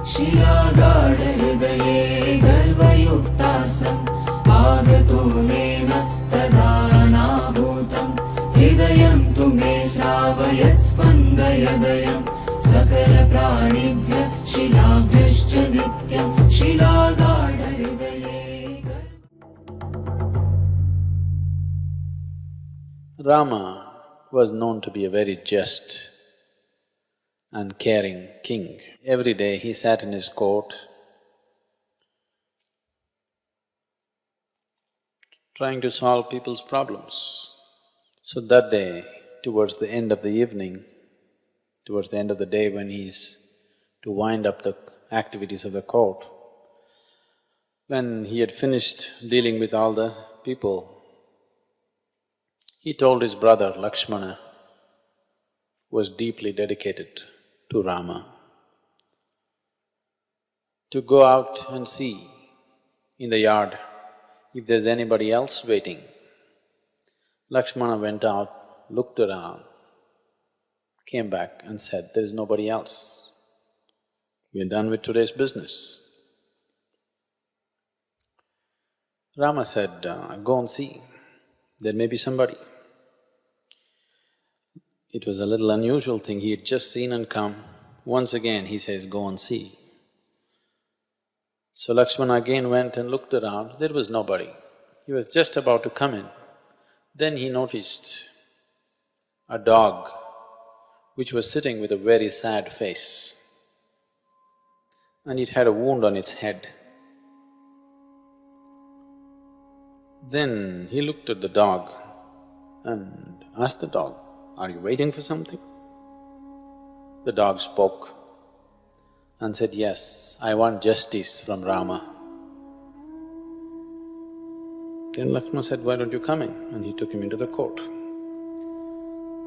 शिलागाढहृदये गर्वयुक्तासम् आगतोनेन तदानाभूतम् हृदयं तु मे श्रावयत् स्पन्दयदयम् सकलप्राणिभ्यः शिलाभ्यश्च नित्यम् शिलागाढहृदये। Rama was known to be a very just and caring king. Every day he sat in his court, trying to solve people's problems. So that day, towards the end of the evening, towards the end of the day when he's to wind up the activities of the court, when he had finished dealing with all the people, he told his brother Lakshmana, who was deeply dedicated to Rama, to go out and see in the yard if there's anybody else waiting. Lakshmana went out, looked around, came back and said, "There's nobody else. We're done with today's business." Rama said, "Go and see, there may be somebody." It was a little unusual thing, he had just seen and come. Once again he says, "Go and see." So Lakshmana again went and looked around, there was nobody. He was just about to come in. Then he noticed a dog which was sitting with a very sad face, and it had a wound on its head. Then he looked at the dog and asked the dog, "Are you waiting for something?" The dog spoke and said, "Yes, I want justice from Rama." Then Lakshmana said, "Why don't you come in?" And he took him into the court.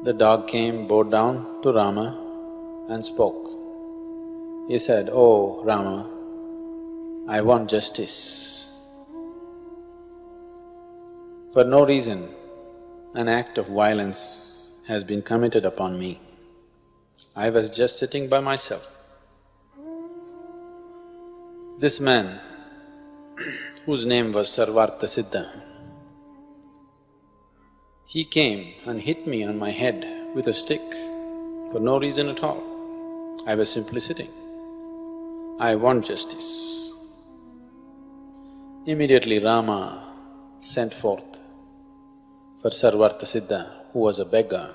The dog came, bowed down to Rama and spoke. He said, "Oh Rama, I want justice. For no reason, an act of violence has been committed upon me. I was just sitting by myself. This man, whose name was Sarvarthasiddha, he came and hit me on my head with a stick for no reason at all. I was simply sitting. I want justice." Immediately Rama sent forth for Sarvarthasiddha, who was a beggar.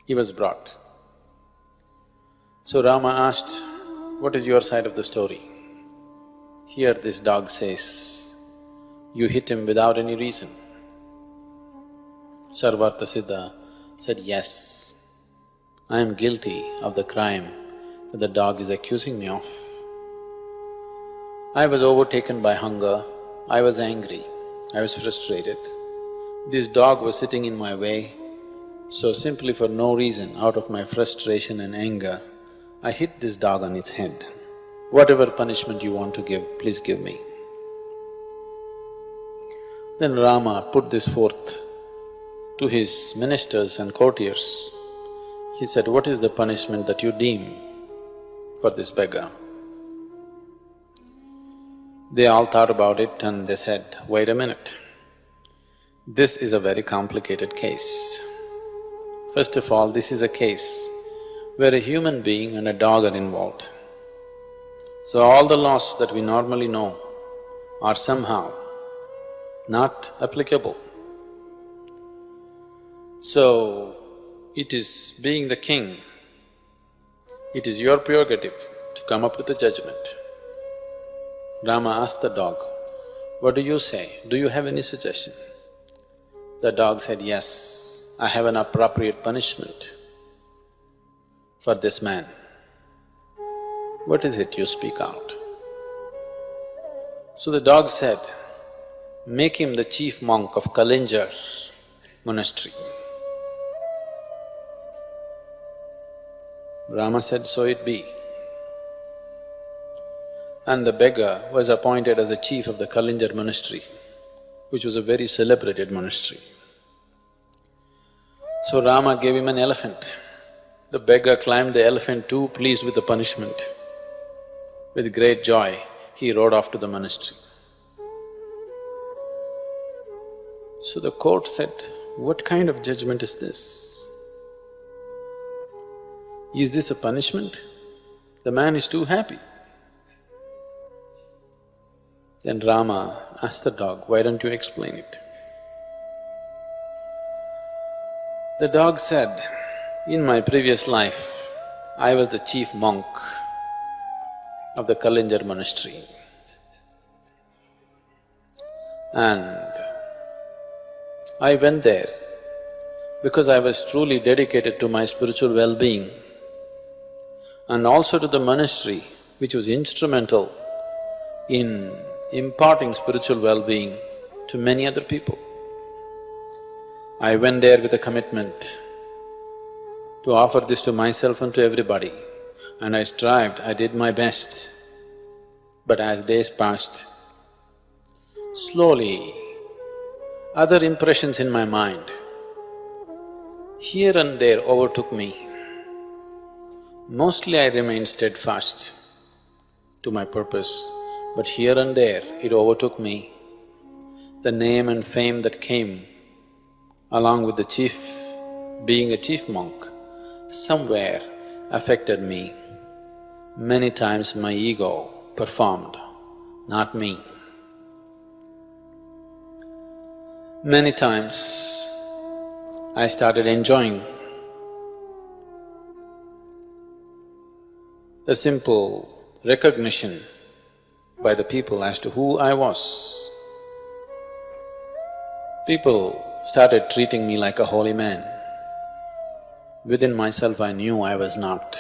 He was brought. So Rama asked, "What is your side of the story?" Here this dog says, "You hit him without any reason." Sarvarthasiddha said, "Yes, I am guilty of the crime that the dog is accusing me of. I was overtaken by hunger, I was angry, I was frustrated. This dog was sitting in my way, so simply for no reason, out of my frustration and anger, I hit this dog on its head. Whatever punishment you want to give, please give me." Then Rama put this forth to his ministers and courtiers. He said, "What is the punishment that you deem for this beggar?" They all thought about it and they said, "Wait a minute. This is a very complicated case. First of all, this is a case where a human being and a dog are involved. So all the laws that we normally know are somehow not applicable. So, it is being the king, it is your prerogative to come up with a judgment." Rama asked the dog, "What do you say? Do you have any suggestion?" The dog said, "Yes, I have an appropriate punishment for this man." "What is it? You speak out." So the dog said, "Make him the chief monk of Kalinger Monastery." Rama said, "So it be." And the beggar was appointed as the chief of the Kalinger Monastery, which was a very celebrated monastery. So Rama gave him an elephant. The beggar climbed the elephant too, pleased with the punishment. with great joy, he rode off to the monastery. So the court said, "What kind of judgment is this? Is this a punishment? The man is too happy." Then Rama asked the dog, "Why don't you explain it?" The dog said, "In my previous life, I was the chief monk of the Kalinger Monastery. And I went there because I was truly dedicated to my spiritual well-being, and also to the monastery which was instrumental in imparting spiritual well-being to many other people. I went there with a commitment to offer this to myself and to everybody, and I strived, I did my best. But as days passed, slowly, other impressions in my mind here and there overtook me. Mostly I remained steadfast to my purpose, but here and there it overtook me. The name and fame that came along with being a chief monk, somewhere affected me. Many times my ego performed, not me. Many times I started enjoying the simple recognition by the people as to who I was. People started treating me like a holy man. Within myself I knew I was not,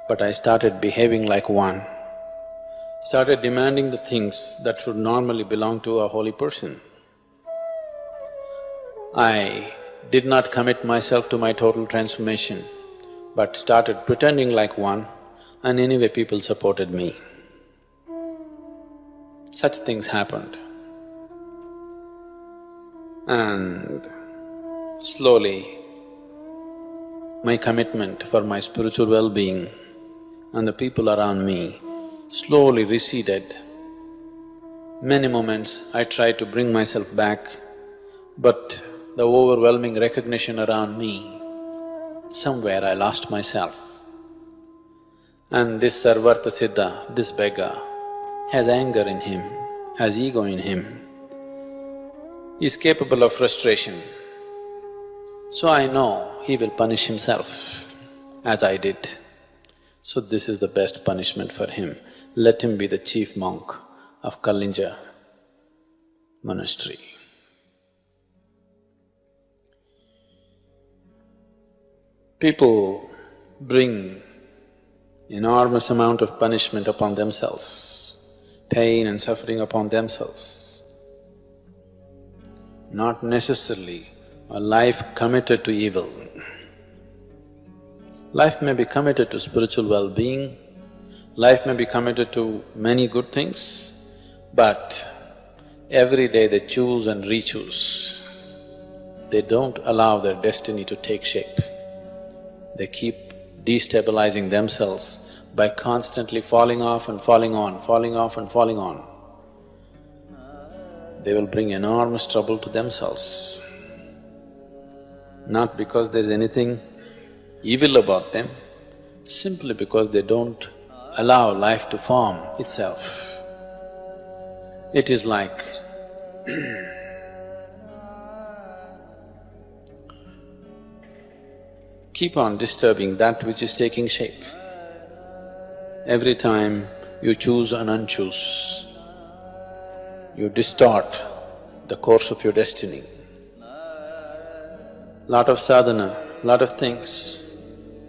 but I started behaving like one, started demanding the things that should normally belong to a holy person. I did not commit myself to my total transformation, but started pretending like one, and anyway people supported me. Such things happened. And slowly, my commitment for my spiritual well-being and the people around me slowly receded. Many moments I tried to bring myself back, but the overwhelming recognition around me, somewhere I lost myself. And this Sarvarthasiddha, this beggar, has anger in him, has ego in him, is capable of frustration. So I know he will punish himself, as I did. So this is the best punishment for him. Let him be the chief monk of Kalinger Monastery. People bring enormous amount of punishment upon themselves, pain and suffering upon themselves. Not necessarily a life committed to evil. Life may be committed to spiritual well-being, life may be committed to many good things, but every day they choose and re-choose. They don't allow their destiny to take shape. They keep destabilizing themselves by constantly falling off and falling on, falling off and falling on. They will bring enormous trouble to themselves. Not because there's anything evil about them, simply because they don't allow life to form itself. It is like keep on disturbing that which is taking shape. Every time you choose and unchoose, you distort the course of your destiny. Lot of sadhana, lot of things.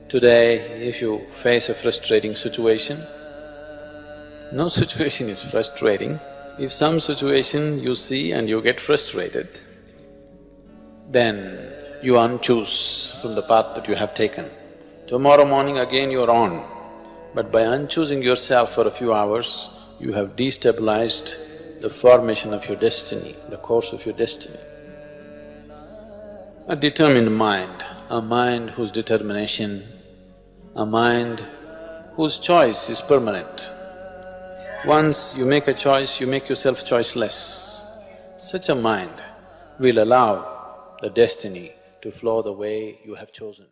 Today, if you face a frustrating situation, no situation is frustrating. If some situation you see and you get frustrated, then you unchoose from the path that you have taken. Tomorrow morning again you are on, but by unchoosing yourself for a few hours, you have destabilized the formation of your destiny, the course of your destiny. A determined mind, a mind whose determination, a mind whose choice is permanent, Once you make a choice, you make yourself choiceless. Such a mind will allow the destiny to flow the way you have chosen.